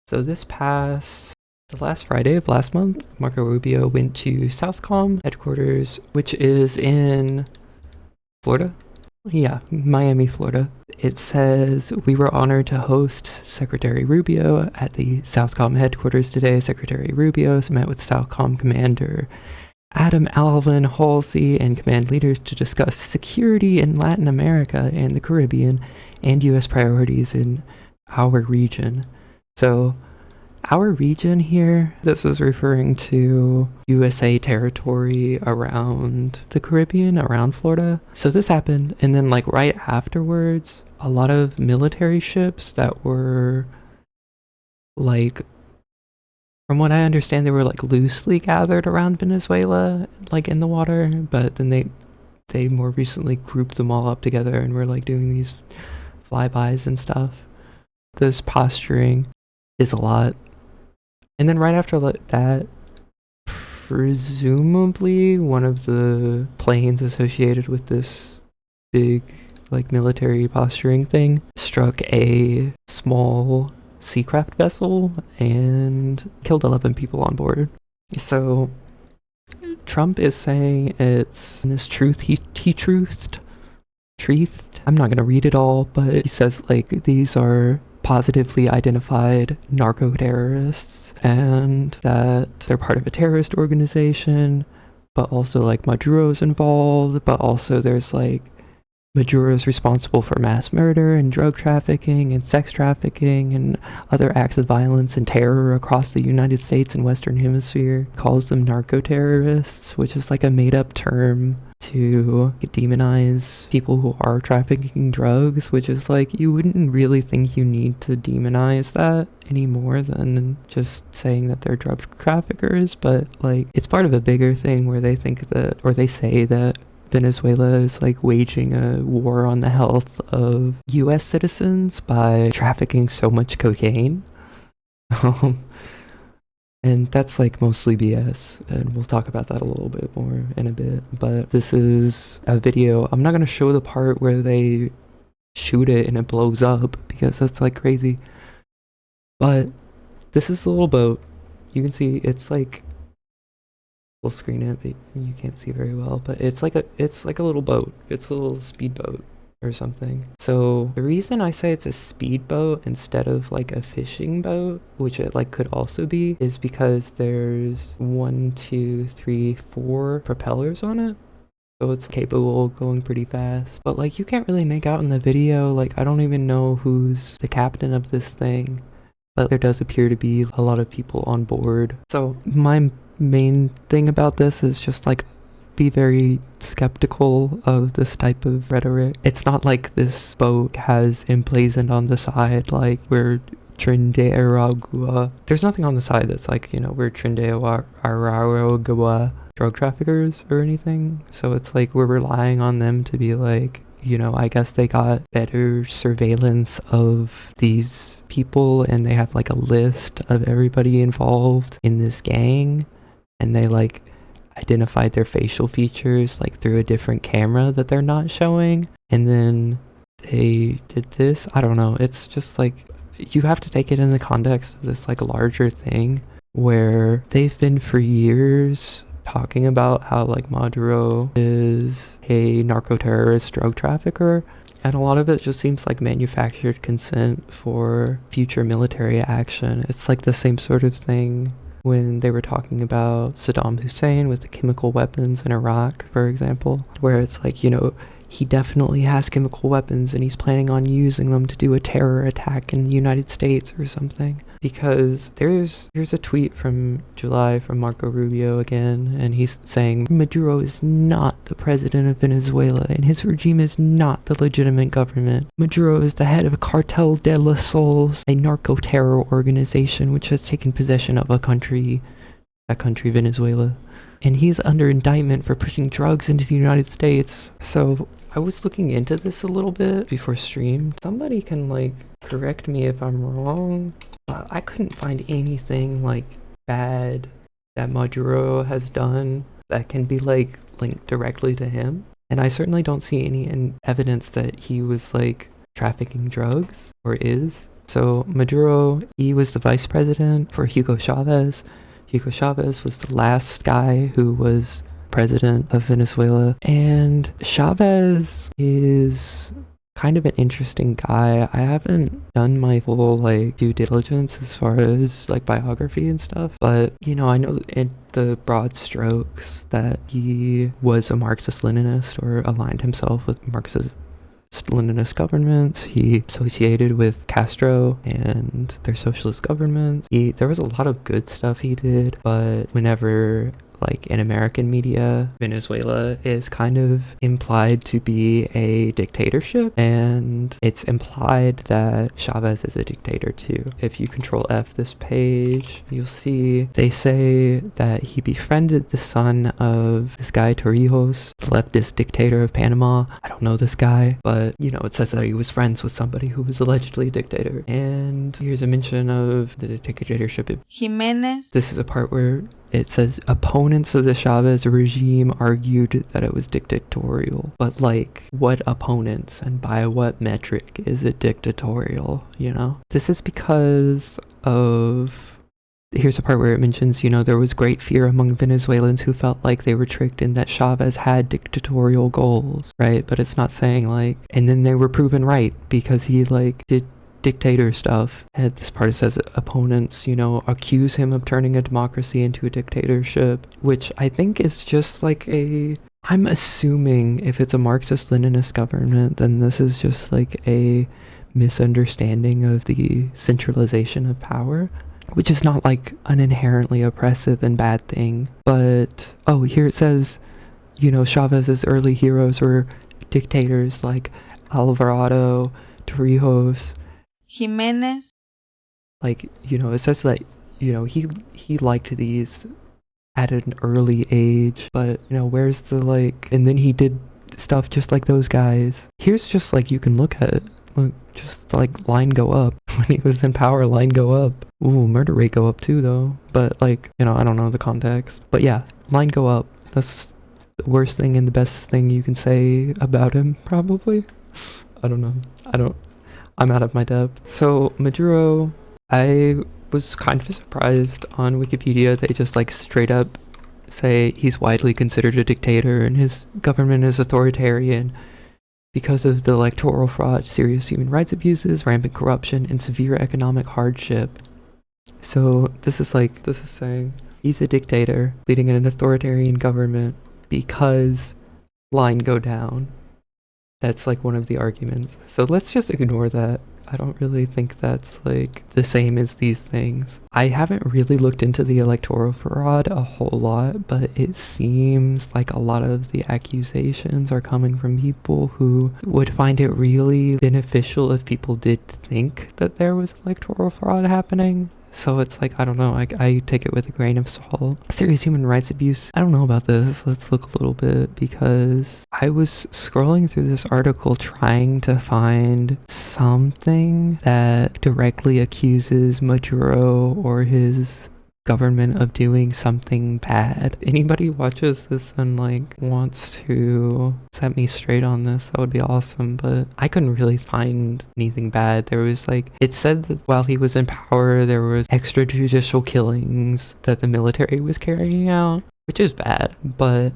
So the last Friday of last month, Marco Rubio went to SOUTHCOM headquarters, which is in Florida. Yeah, Miami, Florida. It says, we were honored to host Secretary Rubio at the SOUTHCOM headquarters today. Secretary Rubio met with SOUTHCOM Commander Adam Alvin Halsey and command leaders to discuss security in Latin America and the Caribbean and U.S. priorities in our region. So, our region here, this is referring to USA territory around the Caribbean, around Florida. So this happened, and then like right afterwards, a lot of military ships that were like, from what I understand, they were like loosely gathered around Venezuela, like in the water, but then they more recently grouped them all up together and were like doing these flybys and stuff. This posturing is a lot. And then right after that, presumably one of the planes associated with this big like military posturing thing struck a small seacraft vessel and killed 11 people on board. So Trump is saying it's in this truth he truthed. I'm not gonna read it all, but he says like these are positively identified narco-terrorists and that they're part of a terrorist organization, but also like Maduro's involved, but also there's like Maduro's responsible for mass murder and drug trafficking and sex trafficking and other acts of violence and terror across the United States and Western Hemisphere. Calls them narco-terrorists, which is like a made-up term to demonize people who are trafficking drugs, which is like, you wouldn't really think you need to demonize that any more than just saying that they're drug traffickers, but like it's part of a bigger thing where they think that, or they say that Venezuela is like waging a war on the health of US citizens by trafficking so much cocaine. And that's like mostly BS, and we'll talk about that a little bit more in a bit. But this is a video. I'm not going to show the part where they shoot it and it blows up because that's like crazy. But this is the little boat. You can see it's like, we'll screen it, but you can't see very well, but it's like a little boat. It's a little speedboat or something. So the reason I say it's a speedboat instead of like a fishing boat, which it like could also be, is because there's 1, 2, 3, 4 propellers on it. So it's capable of going pretty fast. But like you can't really make out in the video, like I don't even know who's the captain of this thing, but there does appear to be a lot of people on board. So my main thing about this is just like be very skeptical of this type of rhetoric. It's not like this boat has emblazoned on the side like we're Trinidad. There's nothing on the side that's like, you know, we're Trinidad drug traffickers or anything. So it's like we're relying on them to be like, you know, I guess they got better surveillance of these people and they have like a list of everybody involved in this gang, and they like identified their facial features like through a different camera that they're not showing, and then they did this. I don't know, it's just like you have to take it in the context of this like larger thing where they've been for years talking about how like Maduro is a narco-terrorist drug trafficker, and a lot of it just seems like manufactured consent for future military action. It's like the same sort of thing when they were talking about Saddam Hussein with the chemical weapons in Iraq, for example, where it's like, you know, he definitely has chemical weapons and he's planning on using them to do a terror attack in the United States or something. Because here's a tweet from July from Marco Rubio again, and he's saying Maduro is not the president of Venezuela and his regime is not the legitimate government. Maduro is the head of a Cartel de los Sols, a narco-terror organization which has taken possession of that country, Venezuela. And he's under indictment for pushing drugs into the United States. So I was looking into this a little bit before stream. Somebody can like correct me if I'm wrong, but I couldn't find anything like bad that Maduro has done that can be like linked directly to him. And I certainly don't see any evidence that he was like trafficking drugs or is. So Maduro, he was the vice president for Hugo Chavez. Hugo Chavez was the last guy who was president of Venezuela. And Chavez is kind of an interesting guy. I haven't done my full due diligence as far as biography and stuff, but I know in the broad strokes that he was a Marxist-Leninist or aligned himself with Marxist-Leninist governments. He associated with Castro and their socialist governments. There was a lot of good stuff he did, but whenever in American media, Venezuela is kind of implied to be a dictatorship, and it's implied that Chavez is a dictator too. If you control F this page, you'll see they say that he befriended the son of this guy Torrijos, the leftist dictator of Panama. I don't know this guy, but it says that he was friends with somebody who was allegedly a dictator. And here's a mention of the dictatorship. Jimenez. This is a part where it says opponents of the Chavez regime argued that it was dictatorial. But what opponents and by what metric is it dictatorial, This is because of... Here's a part where it mentions, there was great fear among Venezuelans who felt like they were tricked and that Chavez had dictatorial goals, right? But it's not saying and then they were proven right because he did dictator stuff. And at this part it says opponents, accuse him of turning a democracy into a dictatorship, which I think is just I'm assuming if it's a Marxist-Leninist government, then this is just a misunderstanding of the centralization of power, which is not an inherently oppressive and bad thing. But here it says, Chavez's early heroes were dictators like Alvarado, Torrijos, Jimenez. It says that, he liked these at an early age, but, where's the, and then he did stuff just like those guys. Here's just, you can look at it. Just, line go up. When he was in power, line go up. Ooh, murder rate go up too, though. But, I don't know the context. But yeah, line go up. That's the worst thing and the best thing you can say about him, probably. I don't know. I'm out of my depth. So Maduro, I was kind of surprised on Wikipedia. They just straight up say he's widely considered a dictator and his government is authoritarian because of the electoral fraud, serious human rights abuses, rampant corruption, and severe economic hardship. So this is saying he's a dictator leading an authoritarian government because line go down. That's one of the arguments. So let's just ignore that. I don't really think that's the same as these things. I haven't really looked into the electoral fraud a whole lot, but it seems like a lot of the accusations are coming from people who would find it really beneficial if people did think that there was electoral fraud happening. So it's I don't know, I take it with a grain of salt. Serious human rights abuse. I don't know about this. Let's look a little bit, because I was scrolling through this article trying to find something that directly accuses Maduro or his government of doing something bad. Anybody watches this and wants to set me straight on this, that would be awesome, but I couldn't really find anything bad. There was it said that while he was in power there was extrajudicial killings that the military was carrying out, which is bad, but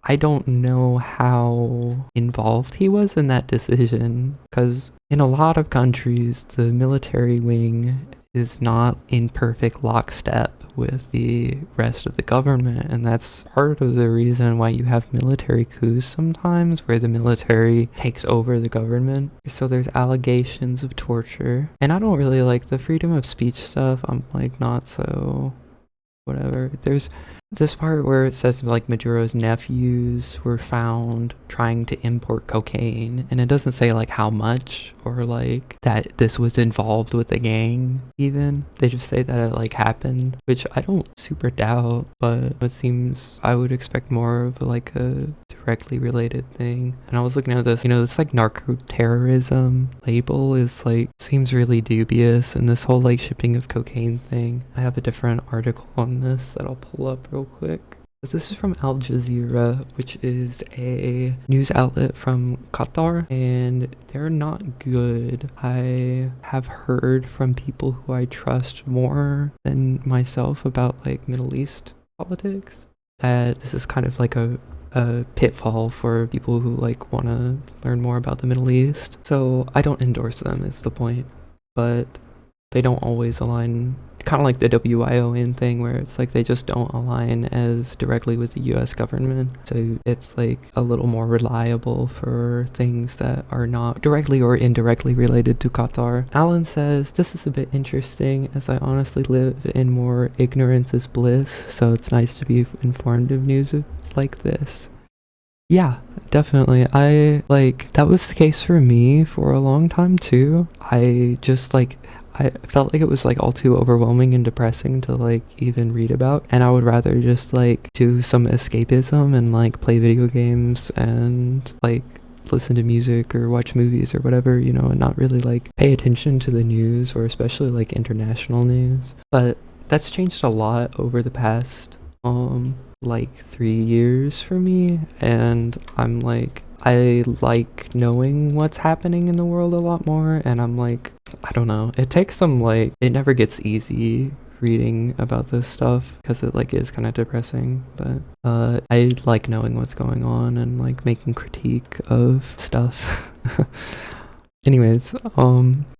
I don't know how involved he was in that decision, because in a lot of countries the military wing is not in perfect lockstep with the rest of the government, and that's part of the reason why you have military coups sometimes, where the military takes over the government. So there's allegations of torture, and I don't really like the freedom of speech stuff. I'm not so whatever. There's this part where it says Maduro's nephews were found trying to import cocaine, and it doesn't say how much or that this was involved with the gang even. They just say that it happened, which I don't super doubt, but it seems I would expect more of a directly related thing. And I was looking at this, this narcoterrorism label is seems really dubious, and this whole shipping of cocaine thing. I have a different article on this that I'll pull up real quick. This is from Al Jazeera, which is a news outlet from Qatar, and they're not good. I have heard from people who I trust more than myself about like Middle East politics that this is kind of like a pitfall for people who like want to learn more about the Middle East. So I don't endorse them is the point, but they don't always align, kind of like the WION thing where it's like they just don't align as directly with the US government. So it's like a little more reliable for things that are not directly or indirectly related to Qatar. Alan says, this is a bit interesting as I honestly live in more ignorance is bliss. So it's nice to be informed of news like this. Yeah, definitely. That was the case for me for a long time too. I felt like it was like all too overwhelming and depressing to like even read about, and I would rather just like do some escapism and like play video games and like listen to music or watch movies or whatever, you know, and not really like pay attention to the news or especially like international news. But that's changed a lot over the past like 3 years for me, and I'm like, I like knowing what's happening in the world a lot more, and I'm like, I don't know, it takes some like, it never gets easy reading about this stuff because it like is kind of depressing, but I like knowing what's going on and like making critique of stuff. Anyways,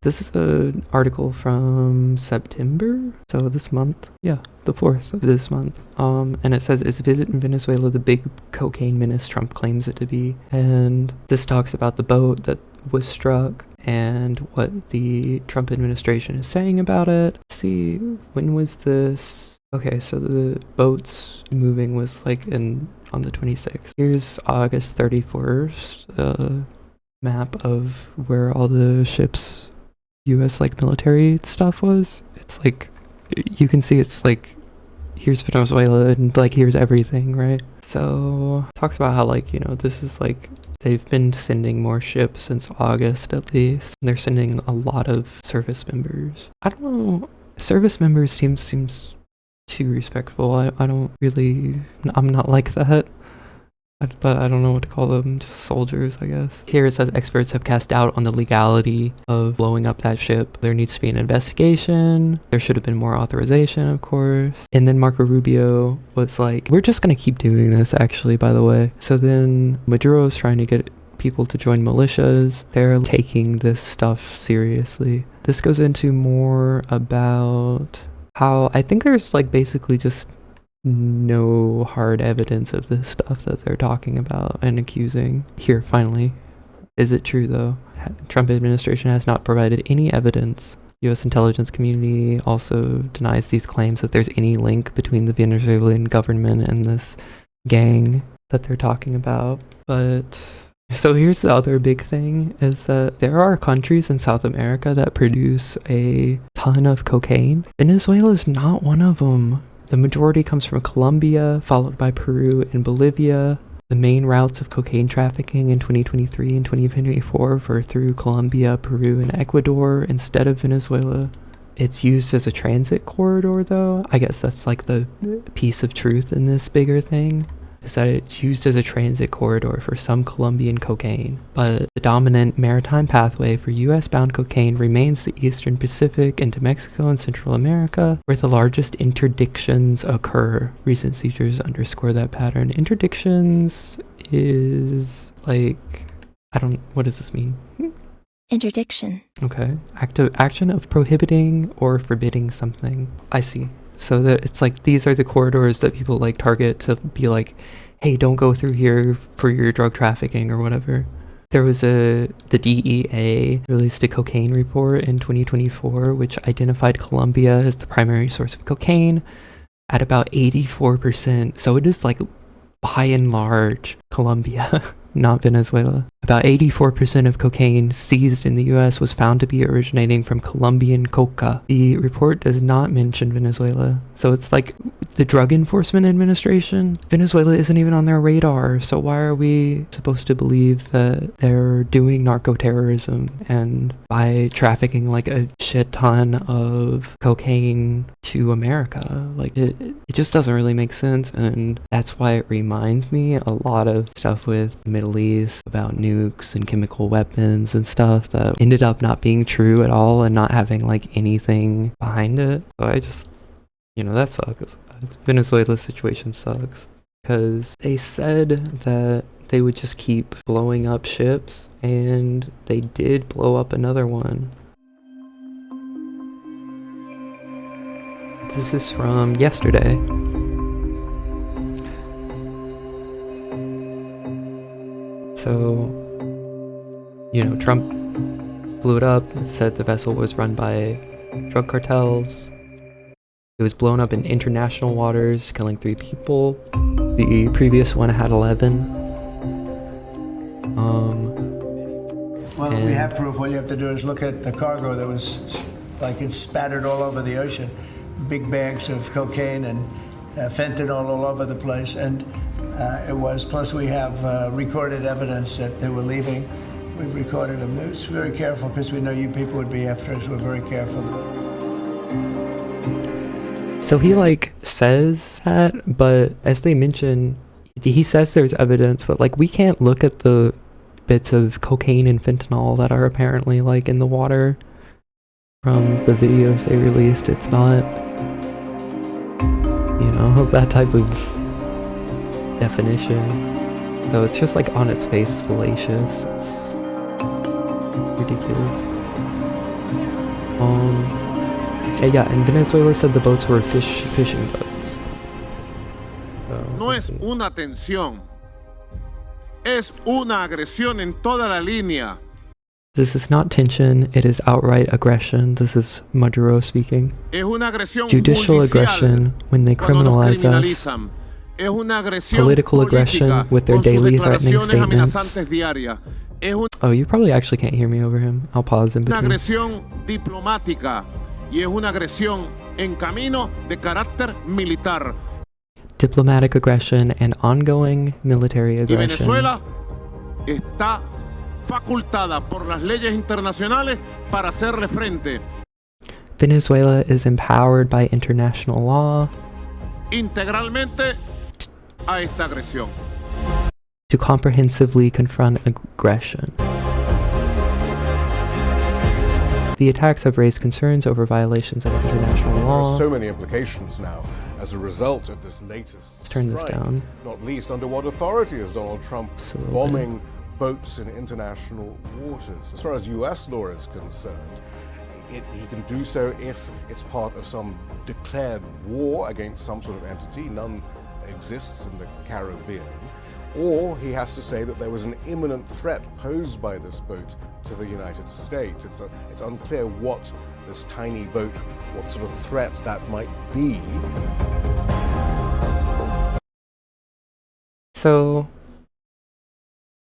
this is an article from September, so this month, yeah, the 4th of this month, and it says, is visit in Venezuela the big cocaine menace Trump claims it to be? And this talks about the boat that was struck and what the Trump administration is saying about it. Let's see, when was this? Okay, so the boat's moving was like on the 26th. Here's August 31st, map of where all the ships US like military stuff was. It's like, you can see it's like, here's Venezuela and like here's everything, right? So talks about how like, you know, this is like, they've been sending more ships since August at least. They're sending a lot of service members. I don't know, service members seems too respectful. I don't really, I'm not like that. But I don't know what to call them, just soldiers, I guess. Here it says experts have cast doubt on the legality of blowing up that ship. There needs to be an investigation. There should have been more authorization, of course. And then Marco Rubio was like, we're just going to keep doing this, actually, by the way. So then Maduro is trying to get people to join militias. They're taking this stuff seriously. This goes into more about how I think there's like basically just no hard evidence of this stuff that they're talking about and accusing. Here, finally. Is it true, though? Trump administration has not provided any evidence. U.S. intelligence community also denies these claims that there's any link between the Venezuelan government and this gang that they're talking about. But so here's the other big thing, is that there are countries in South America that produce a ton of cocaine. Venezuela is not one of them. The majority comes from Colombia, followed by Peru and Bolivia. The main routes of cocaine trafficking in 2023 and 2024 were through Colombia, Peru, and Ecuador instead of Venezuela. It's used as a transit corridor, though. I guess that's like the piece of truth in this bigger thing, is that it's used as a transit corridor for some Colombian cocaine. But the dominant maritime pathway for US-bound cocaine remains the Eastern Pacific into Mexico and Central America, where the largest interdictions occur. Recent seizures underscore that pattern. Interdictions is like, what does this mean? Interdiction. Okay. Active action of prohibiting or forbidding something. I see. So that it's like, these are the corridors that people like target to be like, hey, don't go through here for your drug trafficking or whatever. There was the DEA released a cocaine report in 2024, which identified Colombia as the primary source of cocaine at about 84%. So it is like, by and large, Colombia, not Venezuela. About 84% of cocaine seized in the US was found to be originating from Colombian coca. The report does not mention Venezuela. So it's like, the Drug Enforcement Administration. Venezuela isn't even on their radar, so why are we supposed to believe that they're doing narcoterrorism and by trafficking like a shit ton of cocaine to America? Like it just doesn't really make sense, and that's why it reminds me a lot of stuff with the Middle East about nukes and chemical weapons and stuff that ended up not being true at all and not having like anything behind it. So I just, that sucks. Venezuela's situation sucks because they said that they would just keep blowing up ships, and they did blow up another one. This is from yesterday. So, Trump blew it up, said the vessel was run by drug cartels. It was blown up in international waters, killing 3 people. The previous one had 11. Well, we have proof. All you have to do is look at the cargo that was, like, it's spattered all over the ocean. Big bags of cocaine and fentanyl all over the place. And it was, plus we have recorded evidence that they were leaving. We've recorded them. It's very careful because we know you people would be after us. We're very careful. So he says that, but as they mention, he says there's evidence, but we can't look at the bits of cocaine and fentanyl that are apparently in the water from the videos they released. It's not, that type of definition. So it's just on its face fallacious. It's ridiculous. Yeah, and Venezuela said the boats were fishing boats. So, no es una tensión, es una agresión en toda la línea. This is not tension, it is outright aggression. This is Maduro speaking. Es una agresión judicial aggression when they criminalize us. Es una agresión political aggression with their daily threatening statements. Oh, you probably actually can't hear me over him. I'll pause in between. Una agresión diplomática. Y es una agresión en camino de carácter militar. Diplomatic aggression and ongoing military aggression. Y Venezuela está facultada por las leyes internacionales para hacerle frente. Venezuela is empowered by international law integralmente a esta agresión. To comprehensively confront aggression. The attacks have raised concerns over violations of international law. There are so many implications now as a result of this latest Let's turn this down. Not least under what authority is Donald Trump bombing boats in international waters? As far as US law is concerned, he can do so if it's part of some declared war against some sort of entity. None exists in the Caribbean. Or he has to say that there was an imminent threat posed by this boat to the United States. It's unclear what this tiny boat, what sort of threat that might be. So,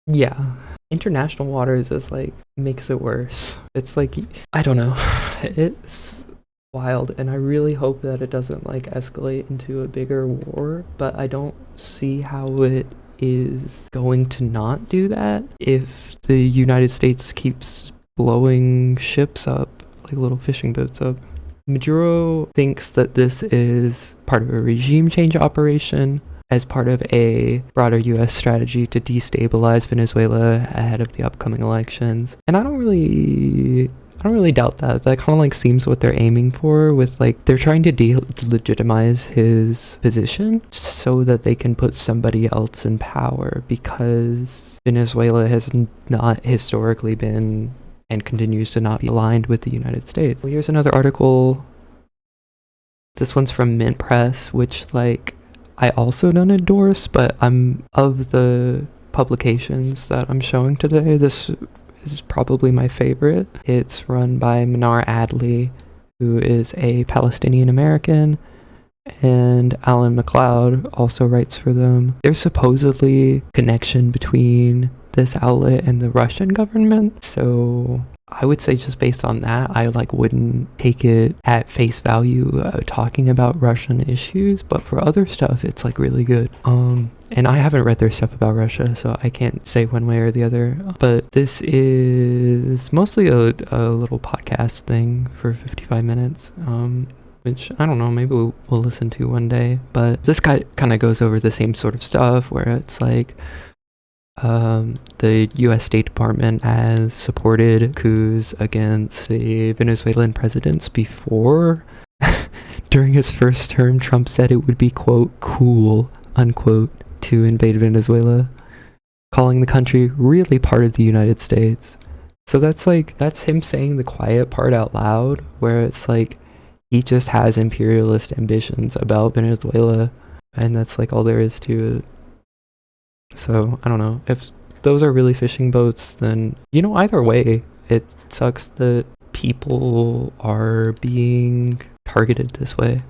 yeah, international waters is makes it worse. It's I don't know. It's wild, and I really hope that it doesn't escalate into a bigger war, but I don't see how it is going to not do that if the United States keeps blowing ships up, little fishing boats up. Maduro thinks that this is part of a regime change operation as part of a broader US strategy to destabilize Venezuela ahead of the upcoming elections. And I don't really doubt that. That kind of seems what they're aiming for with they're trying to delegitimize his position so that they can put somebody else in power, because Venezuela has not historically been and continues to not be aligned with the United States. Well, here's another article. This one's from Mint Press, which I also don't endorse, but I'm of the publications that I'm showing today. This is probably my favorite. It's run by Manar Adley, who is a Palestinian American, and Alan McLeod also writes for them. There's supposedly connection between this outlet and the Russian government, so I would say just based on that, I like wouldn't take it at face value talking about Russian issues, but for other stuff, it's like really good. And I haven't read their stuff about Russia, so I can't say one way or the other. But this is mostly a little podcast thing for 55 minutes, which I don't know, maybe we'll listen to one day. But this guy kind of goes over the same sort of stuff where it's like, the U.S. State Department has supported coups against the Venezuelan presidents before. During his first term, Trump said it would be, quote, cool, unquote, to invade Venezuela, calling the country really part of the United States. So that's him saying the quiet part out loud, where it's like he just has imperialist ambitions about Venezuela, and that's like all there is to it. So, I don't know. If those are really fishing boats, then, either way, it sucks that people are being targeted this way.